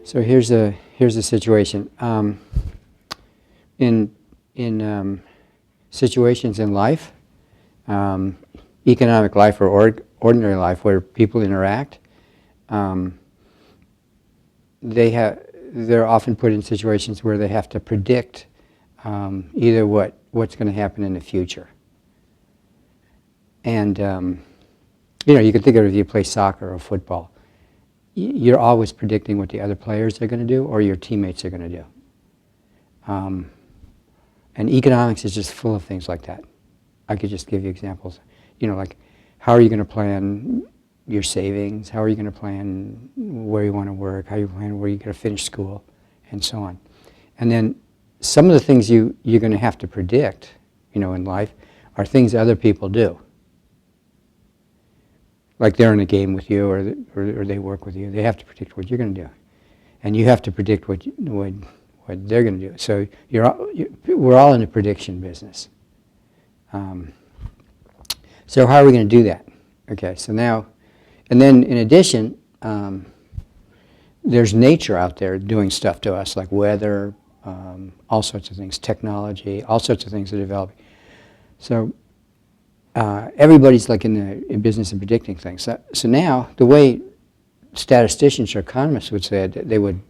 So here's a situation. In situations in life, economic life or ordinary life, where people interact, they're often put in situations where they have to predict either what's going to happen in the future. And you can think of it if you play soccer or football. You're always predicting what the other players are going to do or your teammates are going to do. And economics is just full of things like that. I could just give you examples. Like how are you going to plan your savings? How are you going to plan where you want to work? How are you plan where you're going to finish school? And so on. And then some of the things you're going to have to predict, in life are things other people do. Like they're in a game with you or they work with you. They have to predict what you're going to do. And you have to predict what they're going to do. So we're all in the prediction business. So how are we going to do that? Okay, so now, and then in addition, there's nature out there doing stuff to us, like weather, all sorts of things, technology, all sorts of things are developing. So everybody's like in business of predicting things. So now, the way statisticians or economists would say it, they would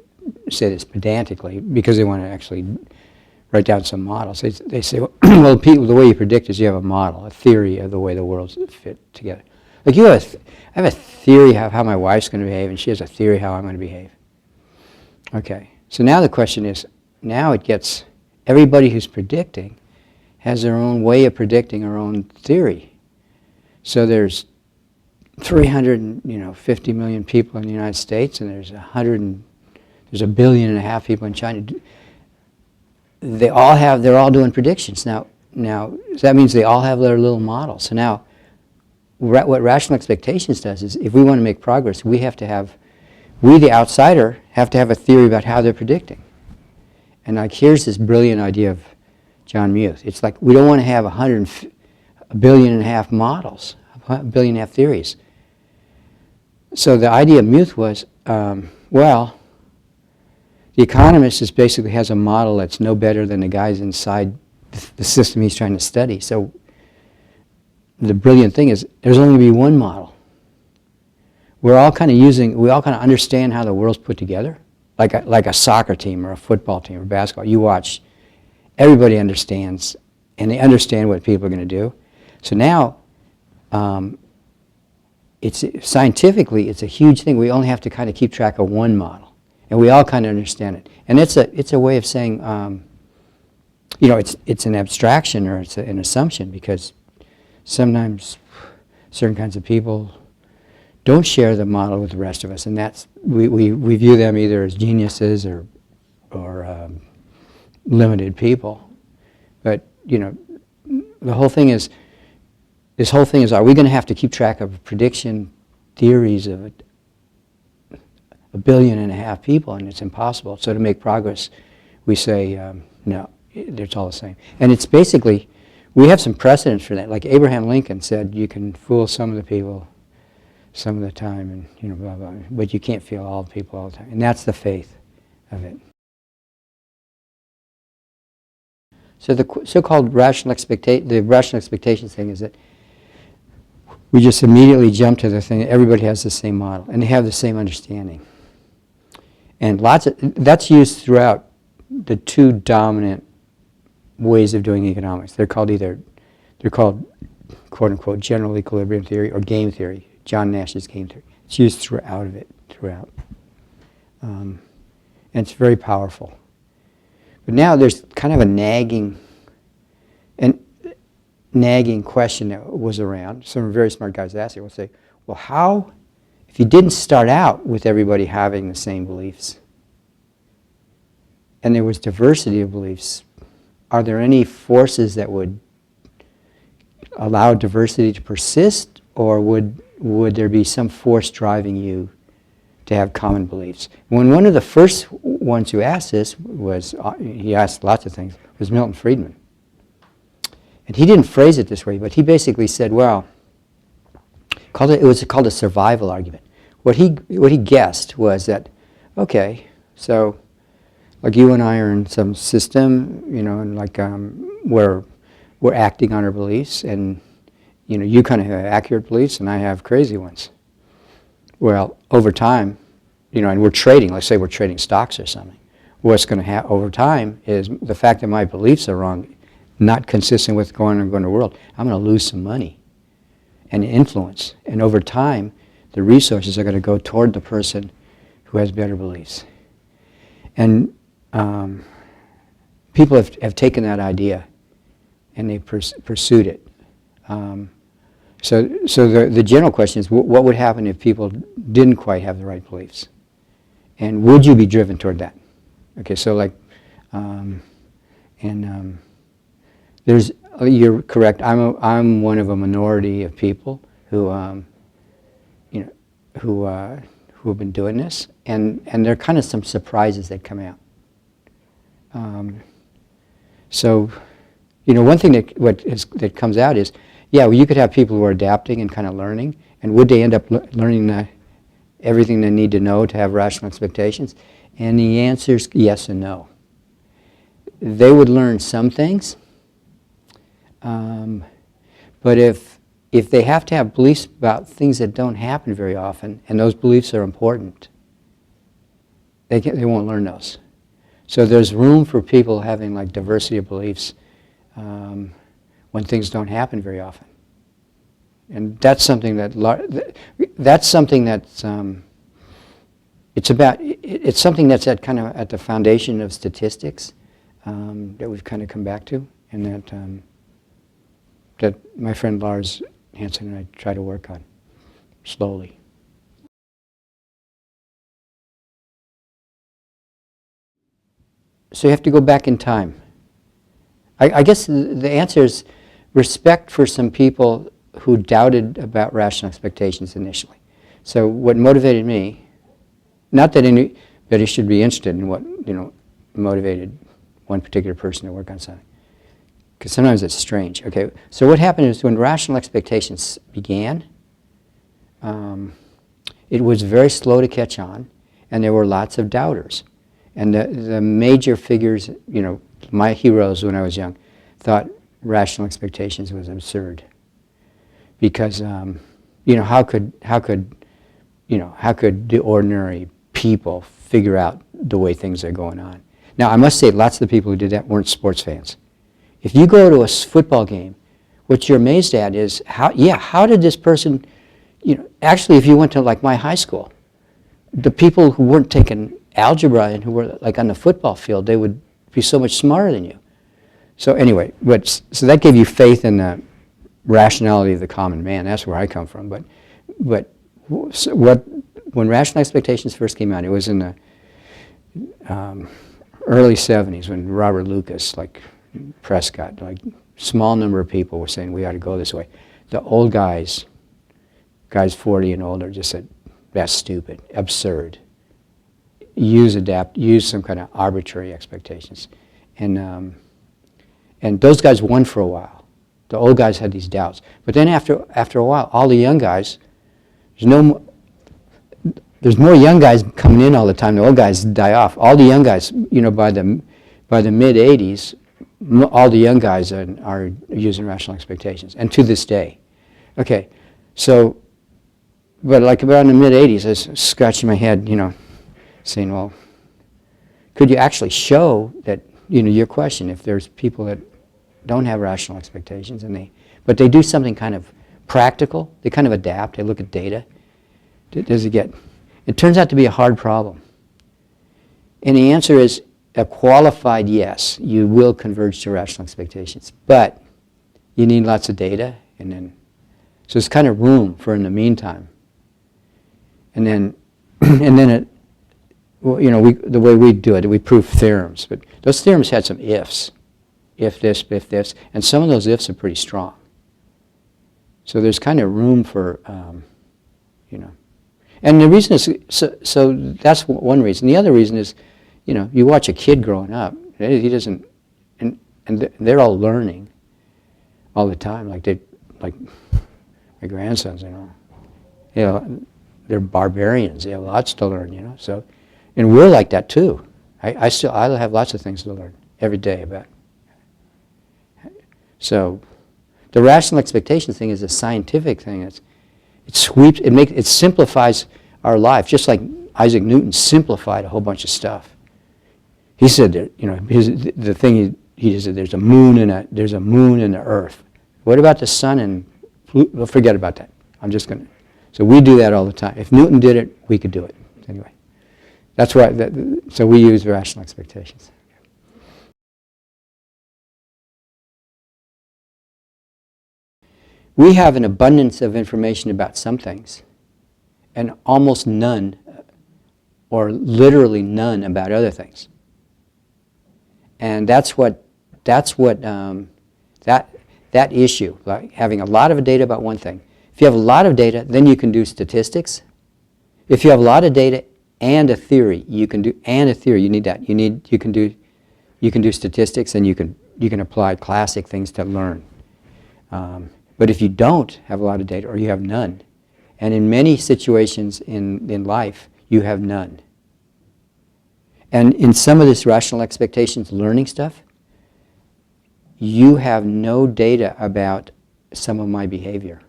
say this pedantically because they want to actually write down some models. They say, well, the way you predict is you have a model, a theory of the way the worlds fit together. Like I have a theory of how my wife's going to behave, and she has a theory how I'm going to behave. Okay, so now the question is, now it gets, everybody who's predicting has their own way of predicting their own theory. So there's 350 million people in the United States, and there's 1.5 billion people in China. They're all doing predictions. Now, so that means they all have their little models. So now, what rational expectations does is, if we want to make progress, we the outsider, have to have a theory about how they're predicting. And like, here's this brilliant idea of John Muth. It's like, we don't want to have 1.5 billion models, 1.5 billion theories. So the idea of Muth was, the economist basically has a model that's no better than the guys inside the system he's trying to study. So the brilliant thing is, there's only going to be one model. We all kind of understand how the world's put together, like a soccer team or a football team or basketball. You watch, everybody understands, and they understand what people are going to do. So now, scientifically, it's a huge thing. We only have to kind of keep track of one model, and we all kind of understand it. And it's a way of saying, it's an abstraction or it's an assumption, because sometimes certain kinds of people don't share the model with the rest of us, and we view them either as geniuses or limited people. But the whole thing is, are we going to have to keep track of prediction theories of 1.5 billion people? And it's impossible. So to make progress, we say no, it's all the same. And it's basically, we have some precedents for that. Like Abraham Lincoln said, you can fool some of the people some of the time, and blah blah, but you can't fool all the people all the time. And that's the faith of it. So the so-called rational expectations thing is that we just immediately jump to the thing that everybody has the same model and they have the same understanding. And that's used throughout the two dominant ways of doing economics. They're called quote unquote general equilibrium theory or game theory. John Nash's game theory. It's used throughout. And it's very powerful. But now there's kind of a nagging question that was around. Some very smart guys asked it. Will say, well, how, if you didn't start out with everybody having the same beliefs, and there was diversity of beliefs, are there any forces that would allow diversity to persist, or would there be some force driving you to have common beliefs? When one of the first ones who asked this was, he asked lots of things, was Milton Friedman. And he didn't phrase it this way, but he basically said, well, it was called a survival argument. What he guessed was that, okay, So, like you and I are in some system, and like where we're acting on our beliefs, and you kind of have accurate beliefs, and I have crazy ones. Well, over time, and we're trading. Let's say we're trading stocks or something. What's going to happen over time is the fact that my beliefs are wrong, not consistent with going on the world. I'm going to lose some money and influence, and over time, the resources are going to go toward the person who has better beliefs. And people have taken that idea and they pursued it. So the general question is, what would happen if people didn't quite have the right beliefs? And would you be driven toward that? Okay, so like, there's, you're correct. I'm one of a minority of people who who have been doing this, and there are kind of some surprises that come out. So, one thing that comes out is, yeah, well, you could have people who are adapting and kind of learning, and would they end up learning everything they need to know to have rational expectations? And the answer is yes and no. They would learn some things, but if they have to have beliefs about things that don't happen very often, and those beliefs are important, they won't learn those. So there's room for people having like diversity of beliefs when things don't happen very often, and that's something that's it's something that's at kind of at the foundation of statistics that we've kind of come back to, and that my friend Lars Hansen and I try to work on slowly. So you have to go back in time. I guess the answer is respect for some people who doubted about rational expectations initially. So what motivated me, not that anybody should be interested in what motivated one particular person to work on something, because sometimes it's strange. Okay, so what happened is when rational expectations began, it was very slow to catch on, and there were lots of doubters. And the major figures, my heroes when I was young, thought rational expectations was absurd. Because, how could the ordinary people figure out the way things are going on? Now, I must say, lots of the people who did that weren't sports fans. If you go to a football game, what you're amazed at is how did this person, actually, if you went to like my high school, the people who weren't taking algebra and who were like on the football field, they would be so much smarter than you. So anyway, so that gave you faith in the rationality of the common man. That's where I come from. But when rational expectations first came out, it was in the early 70s when Robert Lucas, like Prescott, like small number of people were saying we ought to go this way. The old guys 40 and older, just said that's stupid, absurd. Use some kind of arbitrary expectations, and those guys won for a while. The old guys had these doubts, but then after a while, all the young guys, there's more young guys coming in all the time. The old guys die off. All the young guys, by the mid '80s, all the young guys are using rational expectations, and to this day. Okay, so, but like about in the mid '80s, I was scratching my head, saying, well, could you actually show that, your question, if there's people that don't have rational expectations but they do something kind of practical, they kind of adapt, they look at data, it turns out to be a hard problem. And the answer is a qualified yes, you will converge to rational expectations, but you need lots of data, so there's kind of room for in the meantime. And then the way we do it, we prove theorems, but those theorems had some ifs. If this, and some of those ifs are pretty strong. So there's kind of room for, and the reason is, so that's one reason. The other reason is, you watch a kid growing up, he doesn't, and they're all learning all the time, like my grandsons, they're barbarians, they have lots to learn, so And we're like that too. I have lots of things to learn every day about. So the rational expectation thing is a scientific thing. It simplifies our life, just like Isaac Newton simplified a whole bunch of stuff. He said that, the thing he said, there's a moon and the Earth. What about the sun and Pluto? Well, forget about that. I'm just going to. So we do that all the time. If Newton did it, we could do it. Anyway, that's why. So we use rational expectations. We have an abundance of information about some things, and almost none, or literally none, about other things. And that issue, like having a lot of data about one thing. If you have a lot of data, then you can do statistics. If you have a lot of data and a theory, you need that. You can do statistics, and you can apply classic things to learn. But if you don't have a lot of data, or you have none, and in many situations in life, you have none. And in some of this rational expectations learning stuff, you have no data about some of my behavior.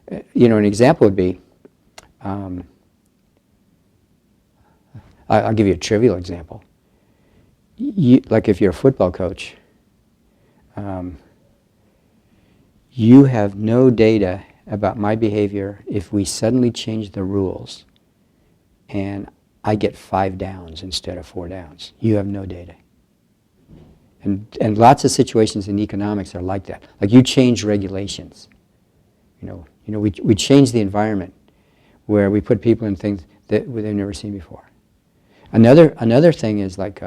An example would be, I'll give you a trivial example. Like if you're a football coach, you have no data about my behavior if we suddenly change the rules and I get 5 downs instead of 4 downs. You have no data. And lots of situations in economics are like that. Like you change regulations. We change the environment where we put people in things that they've never seen before. Another thing is like,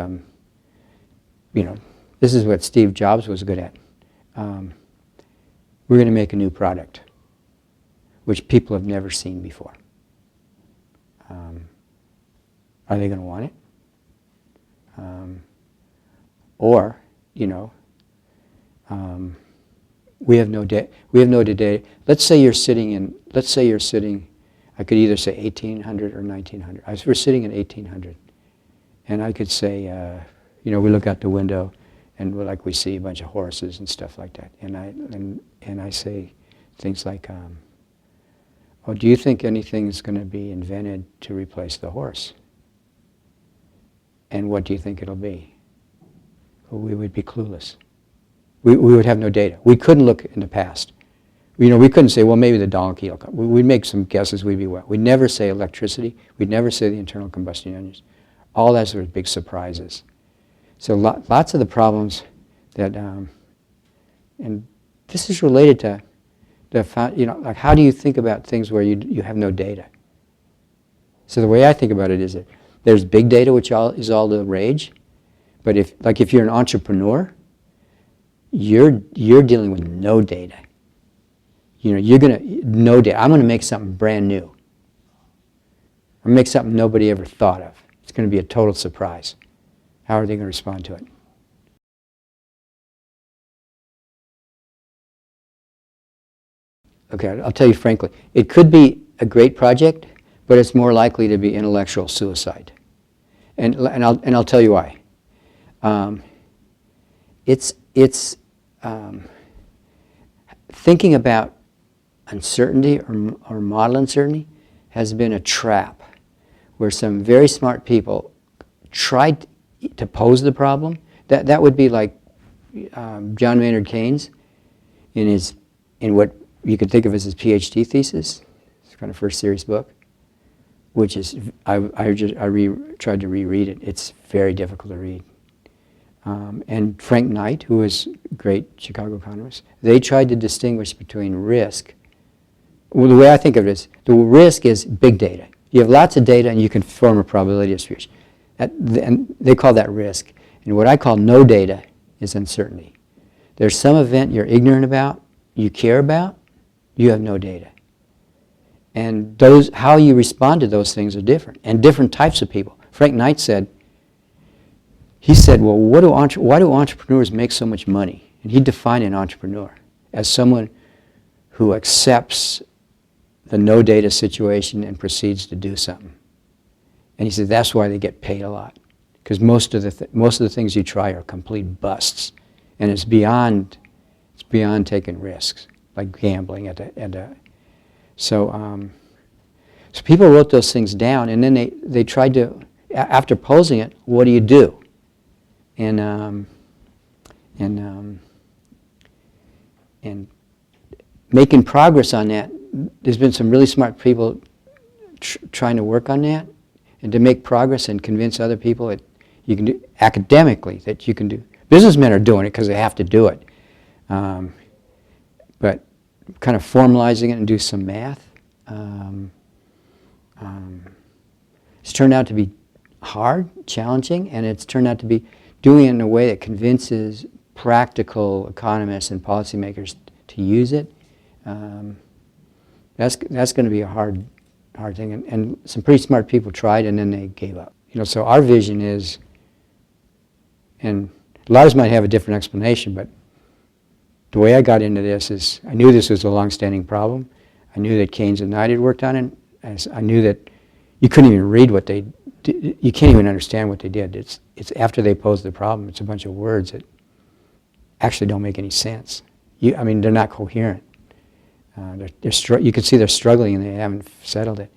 this is what Steve Jobs was good at. We're going to make a new product, which people have never seen before. Are they going to want it? We have no data. Let's say you're sitting. I could either say 1800 or 1900. We're sitting in 1800, and I could say, we look out the window, and we see a bunch of horses and stuff like that. And I say things like, do you think anything's going to be invented to replace the horse? And what do you think it'll be? Well, we would be clueless. We would have no data. We couldn't look in the past. We couldn't say, well, maybe the donkey will come. We'd make some guesses. We'd be well. We'd never say electricity. We'd never say the internal combustion engines. All that sort of big surprises. So lots of the problems that, and this is related to like how do you think about things where you have no data? So the way I think about it is that there's big data, which is all the rage, but if you're an entrepreneur, you're dealing with no data. No data. I'm gonna make something brand new. I'm gonna make something nobody ever thought of. It's gonna be a total surprise. How are they gonna respond to it? Okay, I'll tell you frankly, it could be a great project, but it's more likely to be intellectual suicide. And I'll tell you why. Thinking about uncertainty or model uncertainty has been a trap where some very smart people tried to pose the problem. That would be like John Maynard Keynes in what you could think of as his PhD thesis. It's kind of first serious book, which is I tried to reread it. It's very difficult to read. And Frank Knight, who was a great Chicago economist, they tried to distinguish between risk. Well, the way I think of it is, the risk is big data. You have lots of data and you can form a probability distribution. And they call that risk. And what I call no data is uncertainty. There's some event you're ignorant about, you care about, you have no data. And how you respond to those things are different. And different types of people. Frank Knight said, well, why do entrepreneurs make so much money? And he defined an entrepreneur as someone who accepts the no data situation and proceeds to do something. And he said that's why they get paid a lot, because most of the things you try are complete busts, and it's beyond taking risks, like gambling so people wrote those things down, and then they tried to, after posing it, what do you do? And making progress on that, there's been some really smart people trying to work on that, and to make progress and convince other people that you can do academically, that you can do. Businessmen are doing it because they have to do it. But kind of formalizing it and do some math. It's turned out to be hard, challenging, and it's turned out to be doing it in a way that convinces practical economists and policymakers to use it. That's going to be a hard thing, and some pretty smart people tried, and then they gave up. So our vision is, and a lot of us might have a different explanation, but the way I got into this is I knew this was a long-standing problem. I knew that Keynes and Knight had worked on it. I knew that you couldn't even read what they did. You can't even understand what they did. It's after they posed the problem, it's a bunch of words that actually don't make any sense. They're not coherent. You can see they're struggling and they haven't settled it.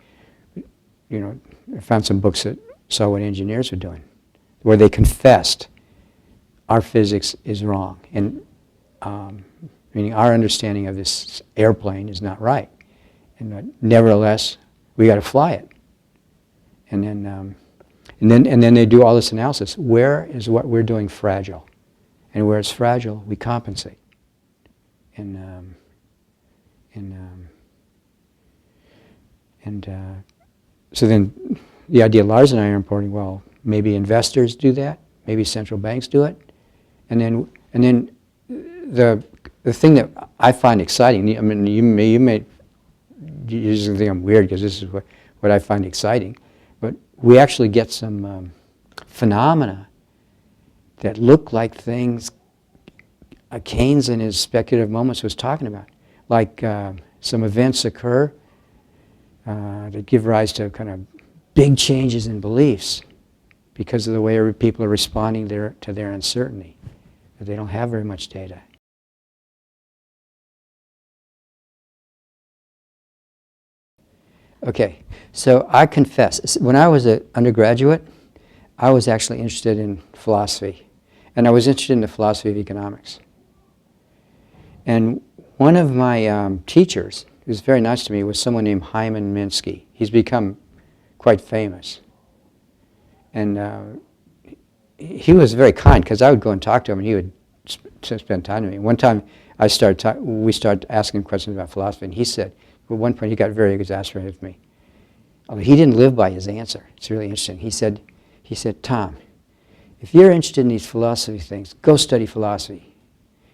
I found some books that saw what engineers were doing, where they confessed our physics is wrong, and meaning our understanding of this airplane is not right, and nevertheless we got to fly it. And then they do all this analysis. Where is what we're doing fragile, and where it's fragile, we compensate. So then the idea Lars and I are importing, well, maybe investors do that, maybe central banks do it, and then the thing that I find exciting, you may just think I'm weird because this is what I find exciting, but we actually get some phenomena that look like things Keynes in his speculative moments was talking about. Like some events occur that give rise to kind of big changes in beliefs because of the way people are responding to their uncertainty, that they don't have very much data. Okay, so I confess, when I was an undergraduate, I was actually interested in philosophy, and I was interested in the philosophy of economics. And one of my teachers, who was very nice to me, was someone named Hyman Minsky. He's become quite famous. And he was very kind, because I would go and talk to him, and he would spend time with me. One time, we started asking him questions about philosophy, and he said, at one point, he got very exasperated with me. He didn't live by his answer. It's really interesting. He said, Tom, if you're interested in these philosophy things, go study philosophy.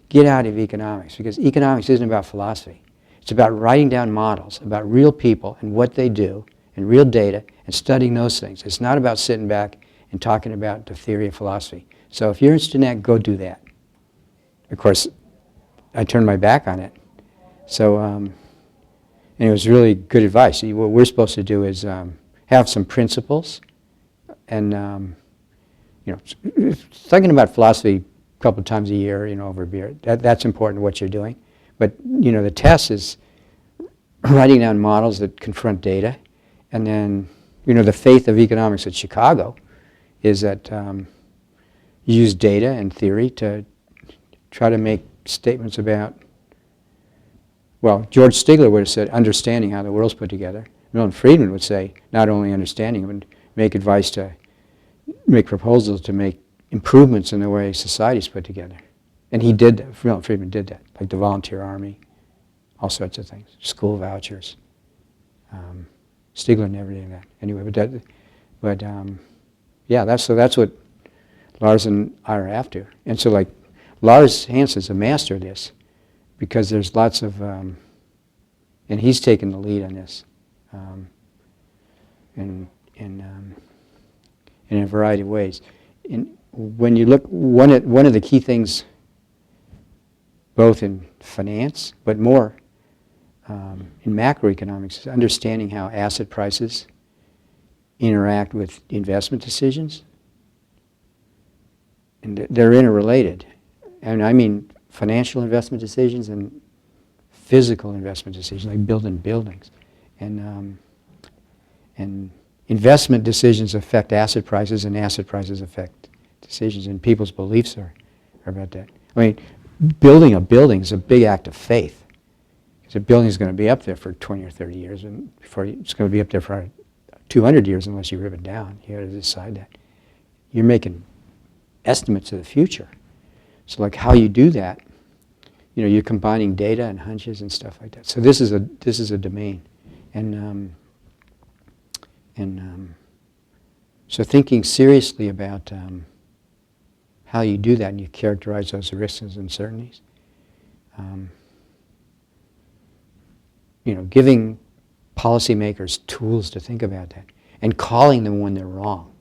Get out of economics, because economics isn't about philosophy. It's about writing down models about real people and what they do, and real data, and studying those things. It's not about sitting back and talking about the theory of philosophy. So if you're interested in that, go do that. Of course, I turned my back on it. So, and it was really good advice. What we're supposed to do is have some principles, and thinking about philosophy a couple of times a year, over a beer. That's important, what you're doing. But the test is writing down models that confront data, and then the faith of economics at Chicago is that you use data and theory to try to make statements about. Well, George Stigler would have said understanding how the world's put together. Milton Friedman would say not only understanding, but make proposals to make improvements in the way society's put together. And he did that. Milton Friedman did that, like the volunteer army, all sorts of things, school vouchers. Stigler never did that. Anyway, that's what Lars and I are after. And so, like, Lars Hansen's a master of this, because there's lots of, and he's taken the lead on this, in a variety of ways. When you look, one of the key things, both in finance, but more in macroeconomics is understanding how asset prices interact with investment decisions. And they're interrelated. And I mean financial investment decisions and physical investment decisions, like building buildings. And investment decisions affect asset prices, and asset prices affect decisions, and people's beliefs are about that. I mean, building a building is a big act of faith. Because a building is going to be up there for 20 or 30 years, and before it's going to be up there for 200 years unless you rip it down. You got to decide that. You're making estimates of the future. So like how you do that, you know, you're combining data and hunches and stuff like that. So this is a domain. And so thinking seriously about how you do that and you characterize those risks and uncertainties. You know, giving policymakers tools to think about that and calling them when they're wrong.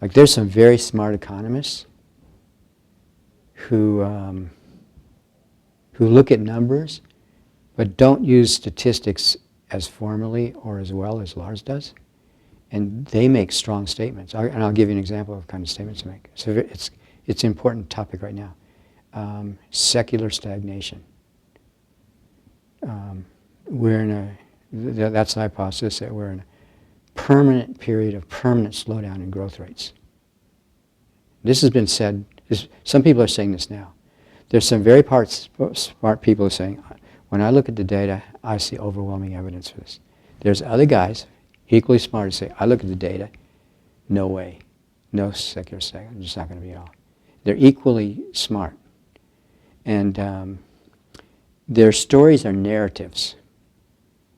Like there's some very smart economists who look at numbers but don't use statistics as formally or as well as Lars does. And they make strong statements. And I'll give you an example of kind of statements to make. So it's an important topic right now. Secular stagnation. We're in that's the hypothesis that we're in a permanent period of permanent slowdown in growth rates. This has been said, some people are saying this now. There's some very smart people who are saying, when I look at the data, I see overwhelming evidence for this. There's other guys, equally smart, who say, I look at the data, no way, no secular stagnation, it's not going to be at all. They're equally smart. And their stories are narratives.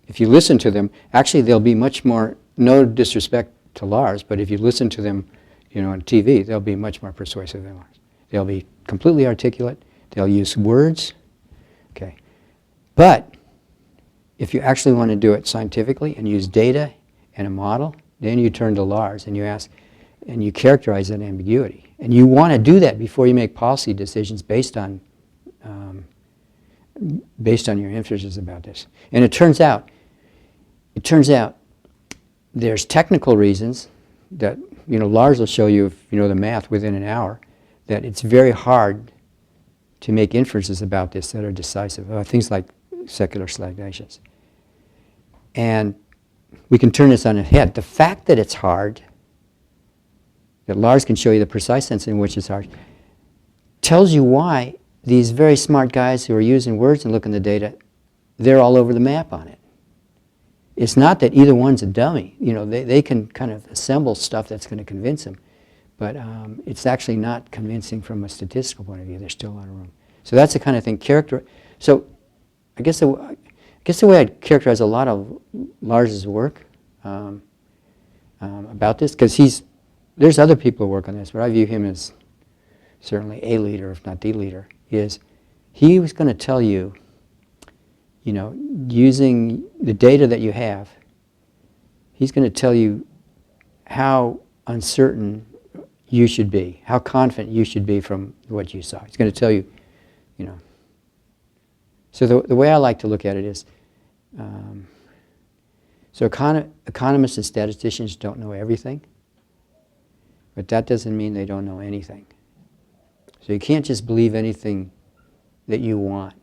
If you listen to them, actually they'll be much more, no disrespect to Lars, but if you listen to them, you know, on TV, they'll be much more persuasive than Lars. They'll be completely articulate. They'll use words. Okay. But if you actually want to do it scientifically and use data and a model, then you turn to Lars and you ask, and you characterize that ambiguity. And you want to do that before you make policy decisions based on your inferences about this. And it turns out there's technical reasons that, you know, Lars will show you, if you know the math within an hour, that it's very hard to make inferences about this that are decisive. Things like secular stagnations. And we can turn this on its head. The fact that it's hard, that Lars can show you the precise sense in which it's hard, tells you why these very smart guys who are using words and looking at the data, they're all over the map on it. It's not that either one's a dummy. You know, they can kind of assemble stuff that's going to convince them. But it's actually not convincing from a statistical point of view. There's still a lot of room. So that's the kind of thing. So I guess the way I'd characterize a lot of Lars's work about this, because there's other people who work on this, but I view him as certainly a leader, if not the leader, is he was going to tell you, you know, using the data that you have, he's going to tell you how uncertain you should be, how confident you should be from what you saw. He's going to tell you, you know. So the way I like to look at it is, so economists and statisticians don't know everything, but that doesn't mean they don't know anything. So you can't just believe anything that you want.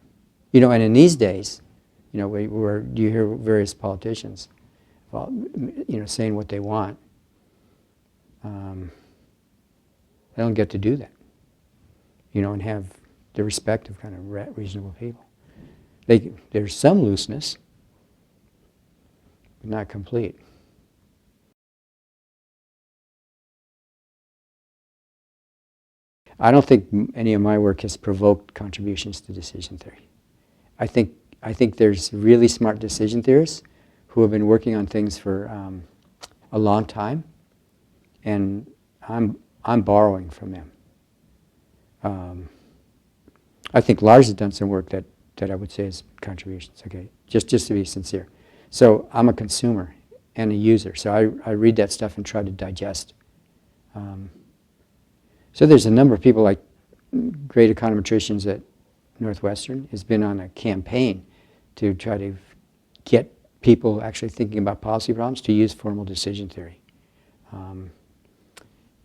You know, and in these days, you know, where you hear various politicians, well, you know, saying what they want, they don't get to do that, you know, and have the respect of kind of reasonable people. There's some looseness, but not complete. I don't think any of my work has provoked contributions to decision theory. I think there's really smart decision theorists who have been working on things for a long time, and I'm borrowing from them. I think Lars has done some work that I would say is contributions. Okay, just to be sincere. So I'm a consumer and a user, so I read that stuff and try to digest. So there's a number of people, like great econometricians at Northwestern, has been on a campaign to try to get people actually thinking about policy problems to use formal decision theory.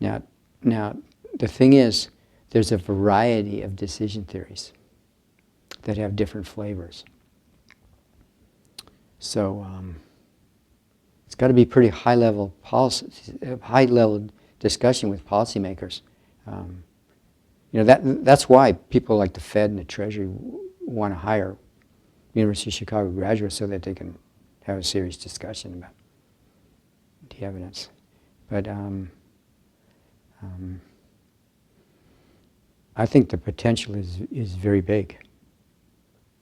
Now, the thing is, there's a variety of decision theories that have different flavors. So it's got to be pretty high-level policy, high-level discussion with policymakers. That's why people like the Fed and the Treasury want to hire University of Chicago graduates so that they can have a serious discussion about the evidence. But I think the potential is very big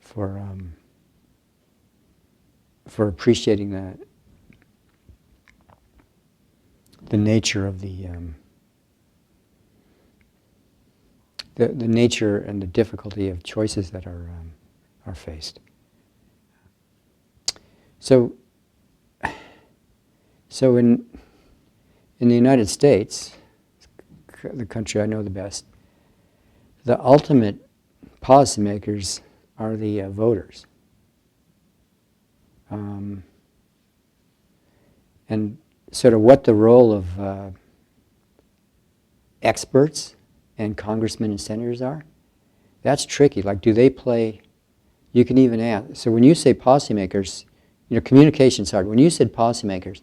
for appreciating the nature of the nature and the difficulty of choices that are faced. So in the United States, the country I know the best, the ultimate policymakers are the voters. And sort of what the role of experts and congressmen and senators are, that's tricky. Like, do they play, you can even ask, so when you say policymakers, communication's hard. When you said policymakers,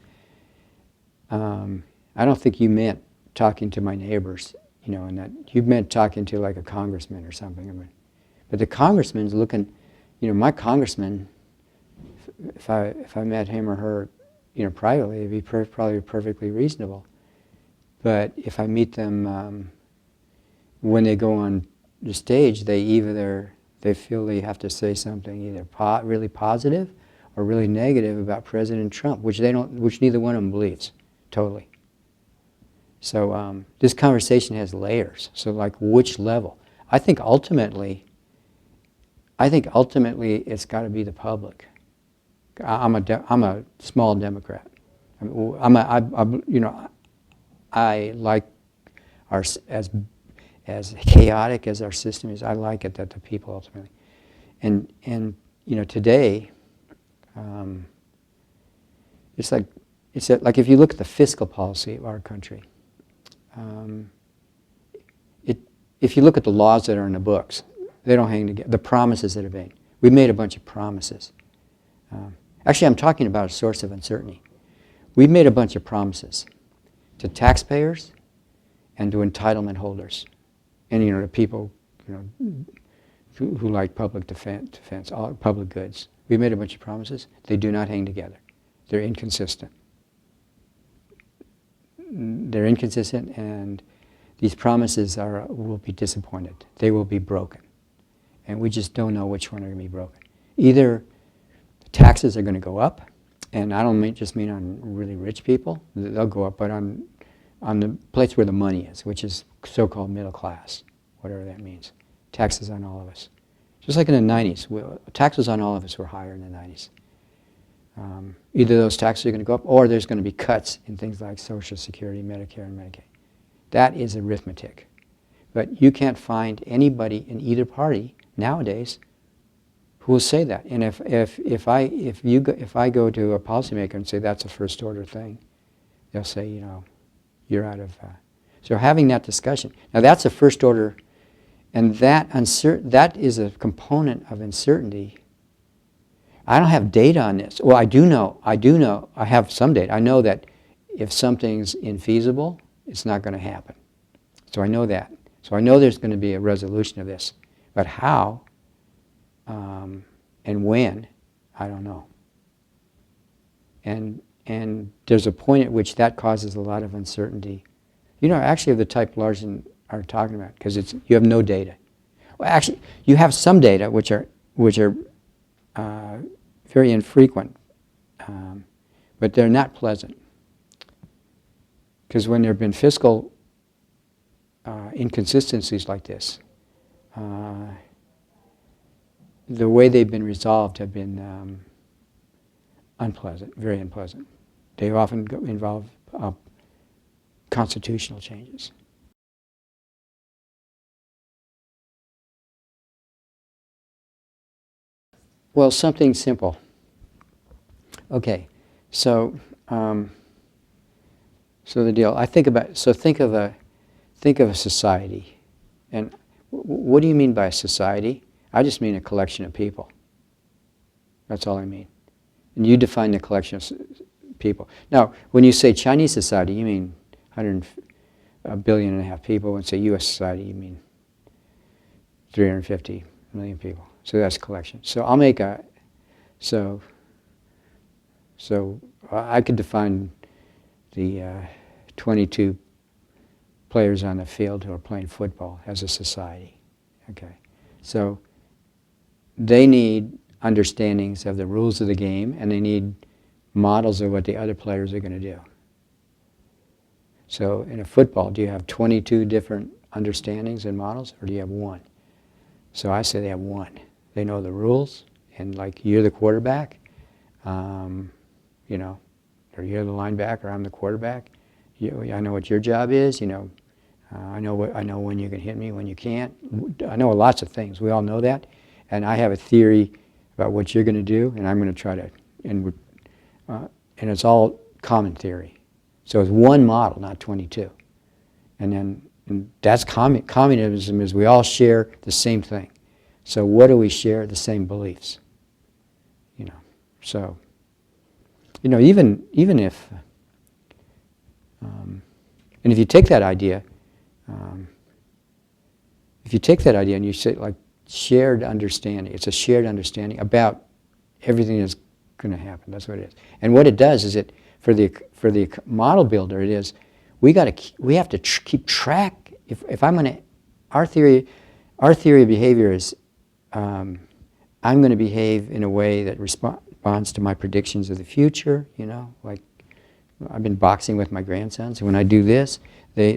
I don't think you meant talking to my neighbors, and that you meant talking to like a congressman or something. But the congressman's looking, my congressman, if I met him or her, privately, it'd be probably perfectly reasonable. But if I meet them when they go on the stage, they feel they have to say something either really positive or really negative about President Trump, which neither one of them believes totally. So this conversation has layers. So like, which level? I think ultimately it's got to be the public. I'm a small Democrat. I like as chaotic as our system is. I like it that the people ultimately, and today, it's like if you look at the fiscal policy of our country, if you look at the laws that are in the books, they don't hang together. The promises that are made. We made a bunch of promises. Actually, I'm talking about a source of uncertainty. We've made a bunch of promises to taxpayers and to entitlement holders, and to people, who like public defense, all public goods. We've made a bunch of promises. They do not hang together. They're inconsistent. They're inconsistent, and these promises will be disappointed. They will be broken, and we just don't know which one are going to be broken. Either taxes are going to go up, and I don't just mean on really rich people. They'll go up, but on the place where the money is, which is so-called middle class, whatever that means. Taxes on all of us. Just like in the 90s, taxes on all of us were higher in the 90s. Either those taxes are going to go up, or there's going to be cuts in things like Social Security, Medicare, and Medicaid. That is arithmetic. But you can't find anybody in either party nowadays who will say that. And if I go to a policymaker and say that's a first order thing, they'll say, you're out of. So having that discussion, now that's a first order, and that is a component of uncertainty. I don't have data on this. Well, I do know. I have some data. I know that if something's infeasible, it's not going to happen. So I know that. So I know there's going to be a resolution of this. But how and when, I don't know. And there's a point at which that causes a lot of uncertainty. Actually of the type Larson are talking about, because you have no data. Well, actually, you have some data which are very infrequent, but they're not pleasant. Because when there have been fiscal inconsistencies like this, the way they've been resolved have been unpleasant, very unpleasant. They often involve constitutional changes. Well, something simple. Okay, so so the deal. Think of a society, and what do you mean by a society? I just mean a collection of people. That's all I mean. And you define the collection of people. Now, when you say Chinese society, you mean 1.5 billion people. When you say U.S. society, you mean 350 million people. So that's collection. So I'll make a so I could define the 22 players on the field who are playing football as a society. Okay, so they need understandings of the rules of the game, and they need models of what the other players are going to do. So in a football, do you have 22 different understandings and models, or do you have one? So I say they have one. They know the rules, and like you're the quarterback, you know, or you're the linebacker, I'm the quarterback. I know what your job is, you know. I know when you can hit me, when you can't. I know lots of things. We all know that, and I have a theory about what you're going to do, and I'm going to try to, and it's all common theory. So it's one model, not 22. And that's communism is we all share the same thing. So what do we share? The same beliefs. You know, so you know even if and if you take that idea, and you say like shared understanding, it's a shared understanding about everything that's going to happen. That's what it is. And what it does is for the model builder, it is we have to keep track. If I'm going to, our theory of behavior is I'm going to behave in a way that responds to my predictions of the future. You know, like I've been boxing with my grandsons, and when I do this, they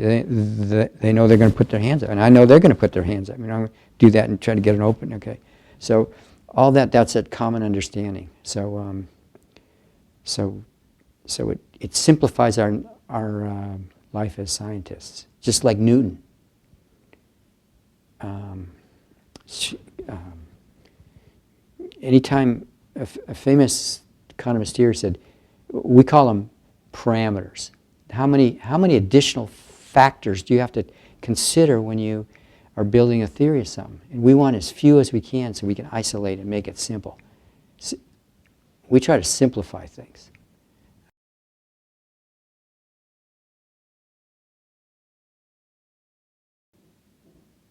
know they're going to put their hands up, and I know they're going to put their hands up. I mean, I'm going to do that and try to get it open. Okay, so all that's that common understanding. So it simplifies our life as scientists, just like Newton. Anytime a famous economist here said, we call them parameters. How many additional factors do you have to consider when you are building a theory of something? And we want as few as we can so we can isolate and make it simple. We try to simplify things.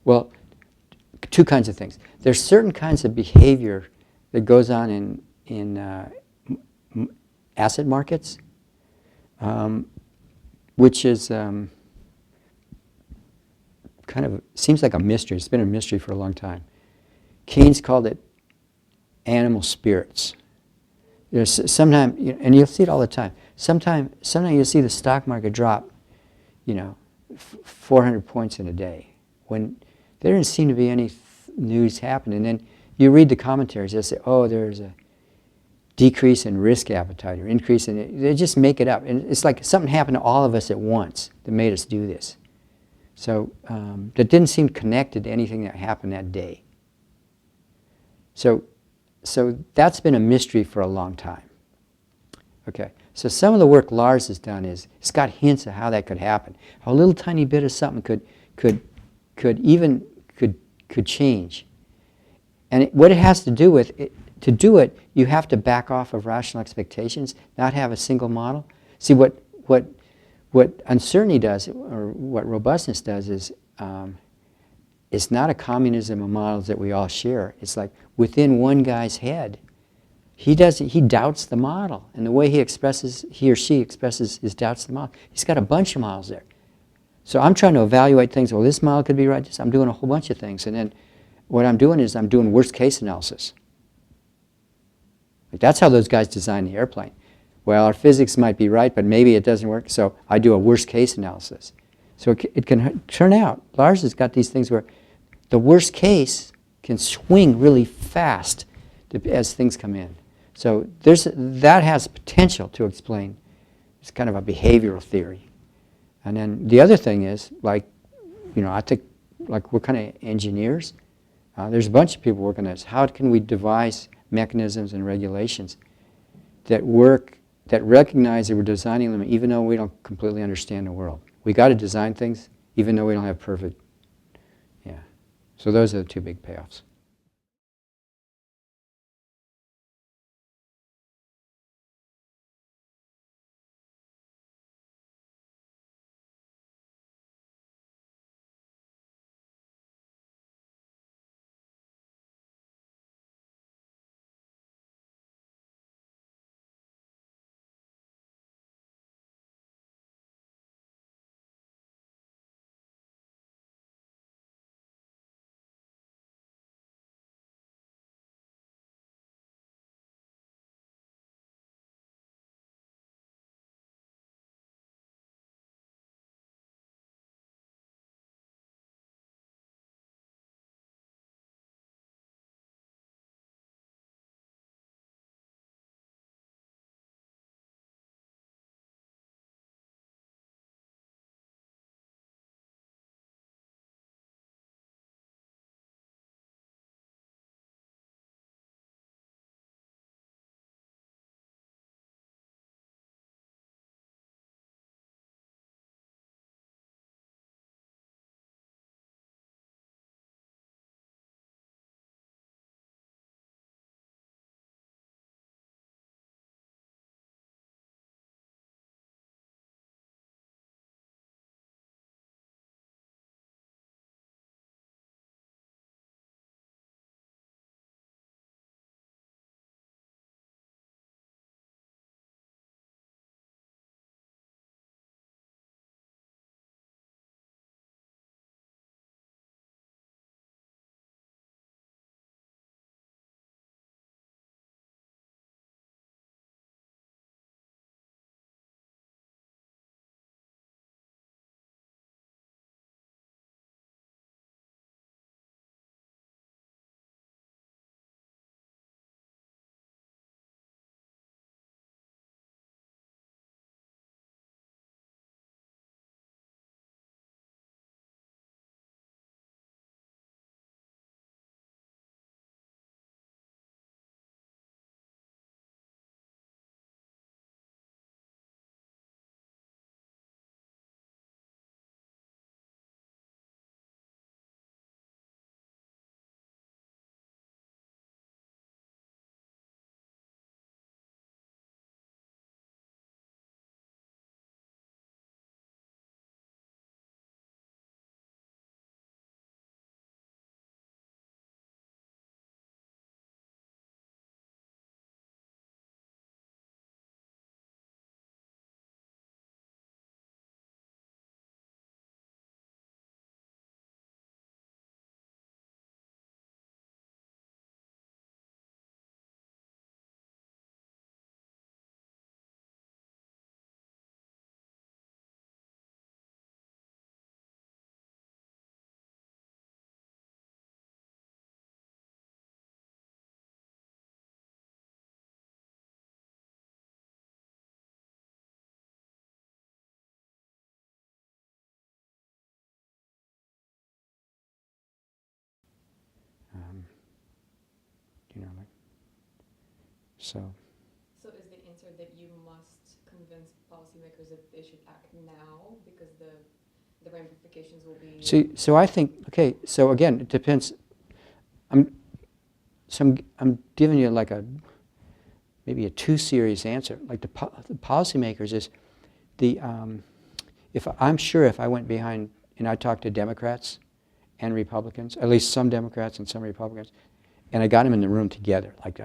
Well, two kinds of things. There's certain kinds of behavior that goes on in asset markets, which is kind of seems like a mystery. It's been a mystery for a long time. Keynes called it animal spirits. Sometimes, and you'll see it all the time. Sometimes you'll see the stock market drop, 400 points in a day when there didn't seem to be any news happening. And then you read the commentaries, they'll say, oh, there's a decrease in risk appetite or increase in it. They just make it up. And it's like something happened to all of us at once that made us do this. So that didn't seem connected to anything that happened that day. So that's been a mystery for a long time. Okay, so some of the work Lars has done is it's got hints of how that could happen. How a little tiny bit of something could change. And what it has to do with, to do it, you have to back off of rational expectations, not have a single model. See, what uncertainty does, or what robustness does, is it's not a communism of models that we all share. It's like within one guy's head, he doubts the model, and the way he or she expresses his doubts of the model, he's got a bunch of models there. So I'm trying to evaluate things. Well, this model could be right. I'm doing a whole bunch of things, and then what I'm doing is I'm doing worst case analysis. Like that's how those guys designed the airplane. Well, our physics might be right, but maybe it doesn't work. So I do a worst case analysis. So it can turn out. Lars has got these things where the worst case can swing really fast as things come in. So that has potential to explain. It's kind of a behavioral theory. And then the other thing is, I think, like we're kind of engineers. There's a bunch of people working on this. How can we devise mechanisms and regulations that work, that recognize that we're designing them even though we don't completely understand the world. We got to design things even though we don't have perfect, yeah. So those are the two big payoffs. You know, like, so. So is the answer that you must convince policymakers that they should act now because the ramifications will be... See, so I think, okay, so again, it depends. I'm giving you like maybe a too serious answer. Like the policymakers is if I'm sure if I went behind and I talked to Democrats and Republicans, at least some Democrats and some Republicans, and I got them in the room together, like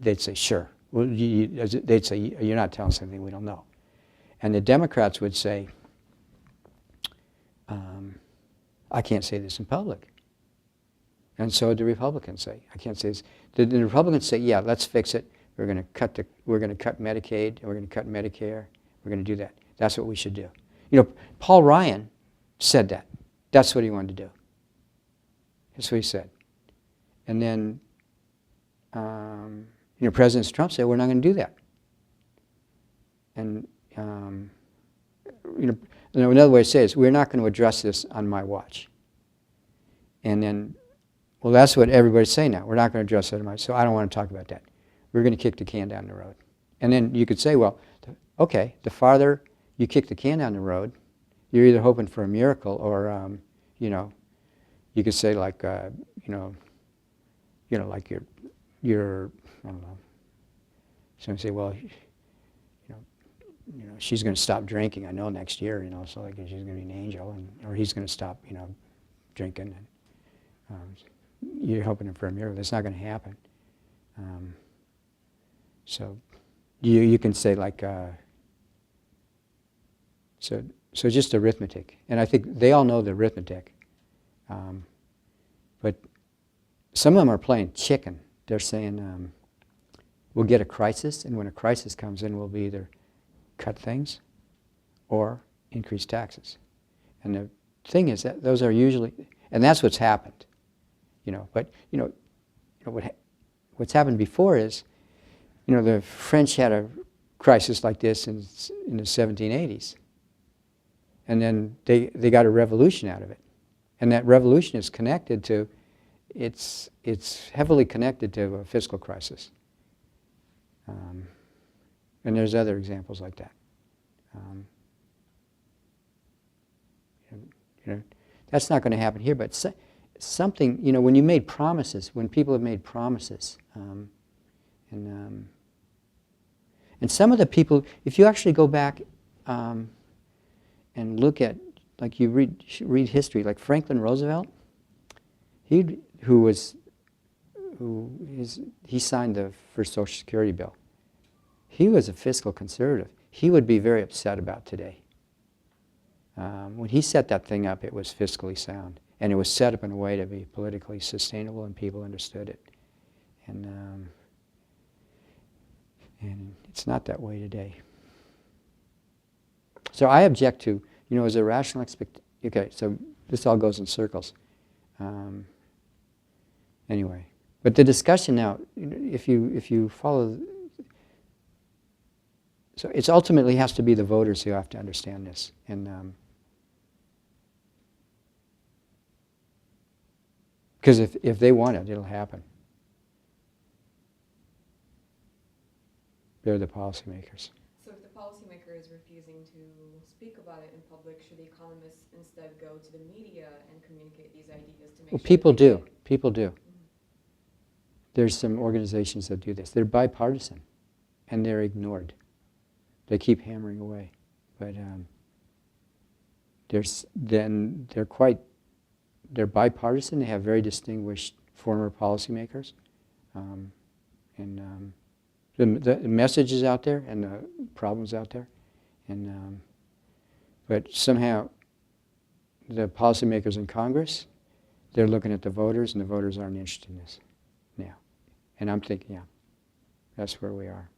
they'd say, sure. Well, they'd say, you're not telling us anything we don't know. And the Democrats would say, I can't say this in public. And so the Republicans say, I can't say this. The Republicans say, yeah, let's fix it. We're going to cut Medicaid, and we're going to cut Medicare. We're going to do that. That's what we should do. You know, Paul Ryan said that. That's what he wanted to do. That's what he said. And then, you know, President Trump said, we're not going to do that. And, you know, another way to say it is, we're not going to address this on my watch. And then Well, that's what everybody's saying now. We're not going to address that, so I don't want to talk about that. We're going to kick the can down the road. And then you could say, well, okay, the farther you kick the can down the road, you're either hoping for a miracle or, you know, you could say like, like you're, I don't know. Somebody say, well, she's going to stop drinking. I know next year, so like she's going to be an angel, or he's going to stop, drinking. And you're hoping for a miracle. That's not going to happen. So you can say like, so just arithmetic, and I think they all know the arithmetic, but some of them are playing chicken. They're saying we'll get a crisis, and when a crisis comes in, we'll be either cut things or increase taxes. And the thing is that those are usually, and that's what's happened, But what's happened before is, the French had a crisis like this in the 1780s, and then they got a revolution out of it, and that revolution is connected to, it's heavily connected to a fiscal crisis, and there's other examples like that. That's not going to happen here, but something, when you made promises, when people have made promises, and some of the people, if you actually go back and look at, like you read history, like Franklin Roosevelt, he signed the first Social Security bill. He was a fiscal conservative. He would be very upset about today. When he set that thing up, it was fiscally sound. And it was set up in a way to be politically sustainable, and people understood it. And it's not that way today. So I object to, as a rational okay, so this all goes in circles. Anyway, but the discussion now, if you follow, so it's ultimately has to be the voters who have to understand this. And because if they want it, it'll happen. They're the policymakers. So if the policymaker is refusing to speak about it in public, should the economists instead go to the media and communicate these ideas to make sure People that they do. get- People do. Mhm. There's some organizations that do this. They're bipartisan, and they're ignored. They keep hammering away, but they're bipartisan. They have very distinguished former policymakers, and the message is out there, and the problem's out there, and but somehow the policymakers in Congress, they're looking at the voters, and the voters aren't interested in this now. And I'm thinking, yeah, that's where we are.